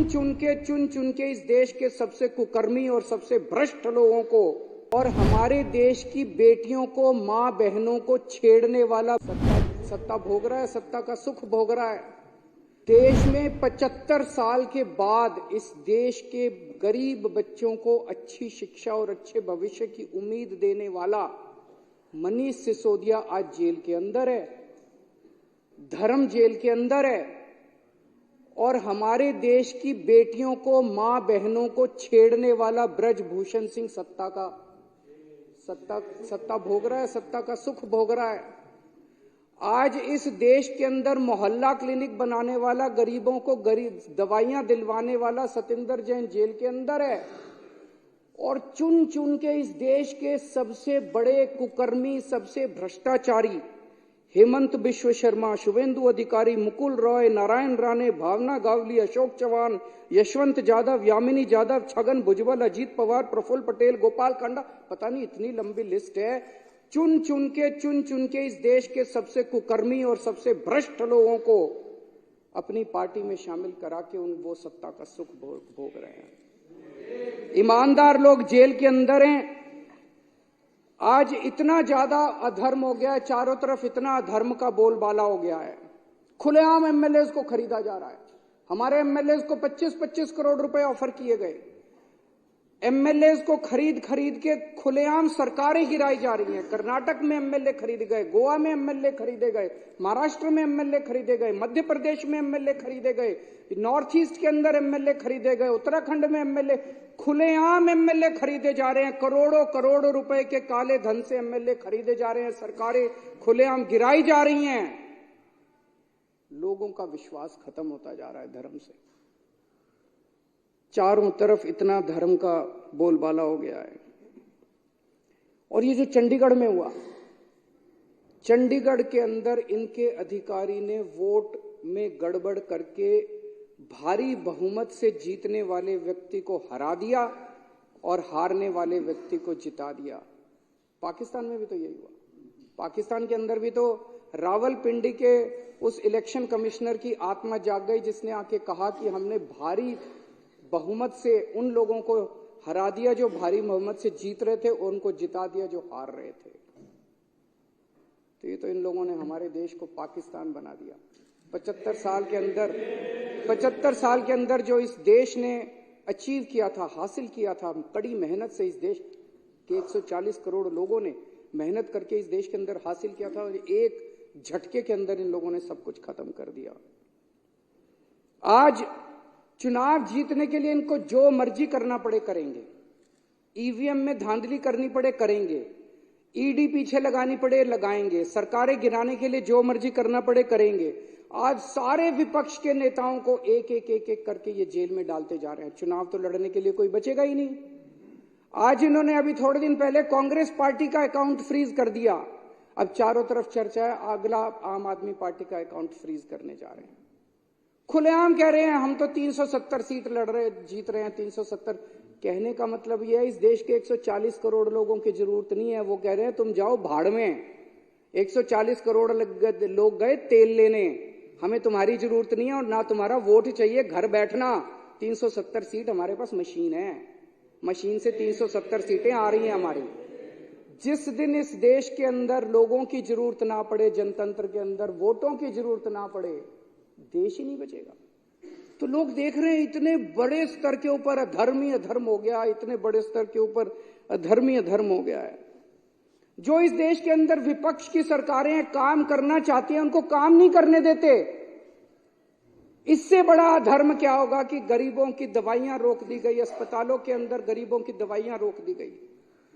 चुन चुन के इस देश के सबसे कुकर्मी और सबसे भ्रष्ट लोगों को और हमारे देश की बेटियों को, मां बहनों को छेड़ने वाला सत्ता भोग रहा है, सत्ता का सुख भोग रहा है। देश में 75 साल के बाद इस देश के गरीब बच्चों को अच्छी शिक्षा और अच्छे भविष्य की उम्मीद देने वाला मनीष सिसोदिया आज जेल के अंदर है, धर्म जेल के अंदर है, और हमारे देश की बेटियों को, मां बहनों को छेड़ने वाला ब्रजभूषण सिंह सत्ता भोग रहा है, सत्ता का सुख भोग रहा है। आज इस देश के अंदर मोहल्ला क्लिनिक बनाने वाला, गरीबों को दवाइयां दिलवाने वाला सतिंदर जैन जेल के अंदर है, और चुन चुन के इस देश के सबसे बड़े कुकर्मी, सबसे भ्रष्टाचारी हेमंत बिश्व शर्मा, शुभेंदु अधिकारी, मुकुल रॉय, नारायण राणे, भावना गावली, अशोक चौहान, यशवंत यादव, यामिनी यादव, छगन भुजबल, अजीत पवार, प्रफुल्ल पटेल, गोपाल कांडा, पता नहीं इतनी लंबी लिस्ट है। चुन चुन के इस देश के सबसे कुकर्मी और सबसे भ्रष्ट लोगों को अपनी पार्टी में शामिल करा के वो सत्ता का सुख भोग रहे हैं। ईमानदार लोग जेल के अंदर हैं। आज इतना ज्यादा अधर्म हो गया है, चारों तरफ इतना अधर्म का बोलबाला हो गया है। खुलेआम एमएलए को खरीदा जा रहा है। हमारे एमएलए को 25-25 करोड़ रुपए ऑफर किए गए। एमएलए को खरीद के खुलेआम सरकारें गिराई जा रही हैं। कर्नाटक में एमएलए खरीदे गए, गोवा में एमएलए खरीदे गए, महाराष्ट्र में एमएलए खरीदे गए, मध्य प्रदेश में एमएलए खरीदे गए, नॉर्थ ईस्ट के अंदर एमएलए खरीदे गए, उत्तराखंड में एमएलए, खुलेआम एमएलए खरीदे जा रहे हैं। करोड़ों करोड़ रुपए के काले धन से एमएलए खरीदे जा रहे हैं। सरकारें खुलेआम गिराई जा रही हैं। लोगों का विश्वास खत्म होता जा रहा है धर्म से। चारों तरफ इतना धर्म का बोलबाला हो गया है। और ये जो चंडीगढ़ में हुआ, चंडीगढ़ के अंदर इनके अधिकारी ने वोट में गड़बड़ करके भारी बहुमत से जीतने वाले व्यक्ति को हरा दिया और हारने वाले व्यक्ति को जिता दिया। पाकिस्तान में भी तो यही हुआ। पाकिस्तान के अंदर भी तो रावलपिंडी के उस इलेक्शन कमिश्नर की आत्मा जाग गई, जिसने आके कहा कि हमने भारी बहुमत से उन लोगों को हरा दिया जो भारी बहुमत से जीत रहे थे, और उनको जिता दिया जो हार रहे थे। तो ये तो इन लोगों ने हमारे देश को पाकिस्तान बना दिया। 75 साल के अंदर जो इस देश ने अचीव किया था, हासिल किया था, कड़ी मेहनत से इस देश के 140 करोड़ लोगों ने मेहनत करके इस देश के अंदर हासिल किया था, और एक झटके के अंदर इन लोगों ने सब कुछ खत्म कर दिया। आज चुनाव जीतने के लिए इनको जो मर्जी करना पड़े करेंगे। ईवीएम में धांधली करनी पड़े करेंगे, ईडी पीछे लगानी पड़े लगाएंगे, सरकारें गिराने के लिए जो मर्जी करना पड़े करेंगे। आज सारे विपक्ष के नेताओं को एक एक करके ये जेल में डालते जा रहे हैं। चुनाव तो लड़ने के लिए कोई बचेगा ही नहीं। आज इन्होंने अभी थोड़े दिन पहले कांग्रेस पार्टी का अकाउंट फ्रीज कर दिया। अब चारों तरफ चर्चा है अगला आम आदमी पार्टी का अकाउंट फ्रीज करने जा रहे हैं। खुलेआम कह रहे हैं हम तो 370 सीट जीत रहे हैं। 370 कहने का मतलब यह है इस देश के 140 करोड़ लोगों की जरूरत नहीं है। वो कह रहे हैं तुम जाओ भाड़ में। 140 करोड़ लोग गए तेल लेने, हमें तुम्हारी जरूरत नहीं है और ना तुम्हारा वोट चाहिए, घर बैठना। 370 सीट हमारे पास मशीन है, मशीन से 370 सीटें आ रही हैं हमारी। जिस दिन इस देश के अंदर लोगों की जरूरत ना पड़े, जनतंत्र के अंदर वोटों की जरूरत ना पड़े, देश ही नहीं बचेगा। तो लोग देख रहे हैं इतने बड़े स्तर के ऊपर अधर्म हो गया, इतने बड़े स्तर के ऊपर अधर्म हो गया है। जो इस देश के अंदर विपक्ष की सरकारें काम करना चाहती हैं उनको काम नहीं करने देते। इससे बड़ा अधर्म क्या होगा कि गरीबों की दवाइयां रोक दी गई, अस्पतालों के अंदर गरीबों की दवाइयां रोक दी गई,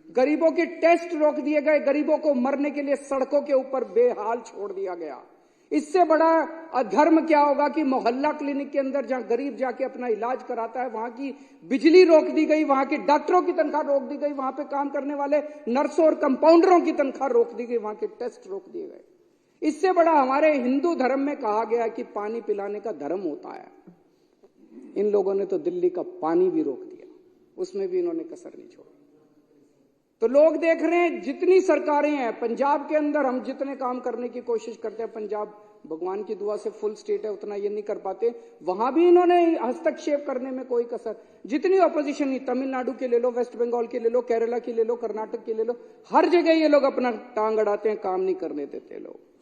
गरीबों के टेस्ट रोक दिए गए, गरीबों को मरने के लिए सड़कों के ऊपर बेहाल छोड़ दिया गया। इससे बड़ा अधर्म क्या होगा कि मोहल्ला क्लिनिक के अंदर जहां गरीब जाके अपना इलाज कराता है वहां की बिजली रोक दी गई, वहां के डॉक्टरों की तनख्वाह रोक दी गई, वहां पे काम करने वाले नर्सों और कंपाउंडरों की तनख्वाह रोक दी गई, वहां के टेस्ट रोक दिए गए। इससे बड़ा हमारे हिंदू धर्म में कहा गया कि पानी पिलाने का धर्म होता है। इन लोगों ने तो दिल्ली का पानी भी रोक दिया, उसमें भी इन्होंने कसर नहीं छोड़ी। तो लोग देख रहे हैं जितनी सरकारें हैं पंजाब के अंदर, हम जितने काम करने की कोशिश करते हैं पंजाब भगवान की दुआ से फुल स्टेट है, उतना ये नहीं कर पाते। वहां भी इन्होंने हस्तक्षेप करने में कोई कसर, जितनी ऑपोजिशन नहीं, तमिलनाडु के ले लो, वेस्ट बंगाल के ले लो, केरला की ले लो, कर्नाटक के ले लो, हर जगह ये लोग अपना टांग अड़ाते हैं, काम नहीं करने देते लोग।